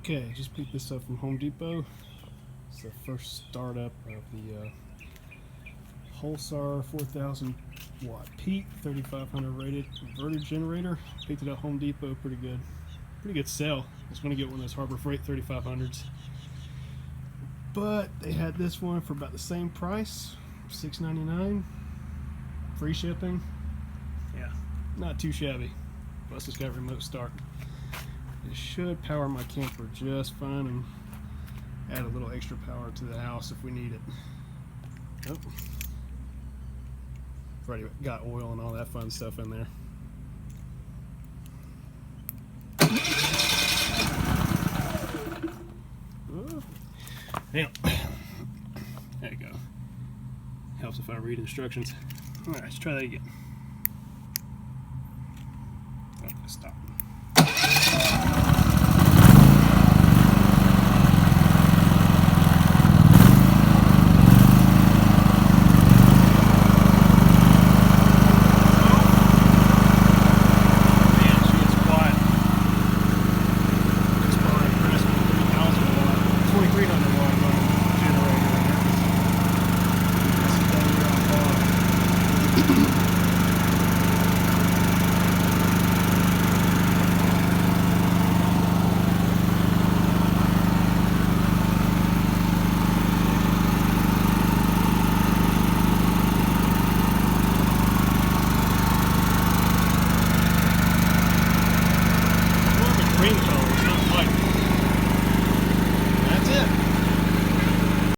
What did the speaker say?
Okay, just picked this up from Home Depot. It's the first startup of the Pulsar 4,000 watt peak, 3,500 rated inverter generator. Picked it at Home Depot, pretty good sale. I was going to get one of those Harbor Freight 3500s, but they had this one for about the same price, $6.99, free shipping. Yeah, not too shabby. Plus it's got remote start. It should power my camper just fine and add a little extra power to the house if we need it. Oh, I've already got oil and all that fun stuff in there. Oh. Now, there you go. Helps if I read instructions. Alright, let's try that again.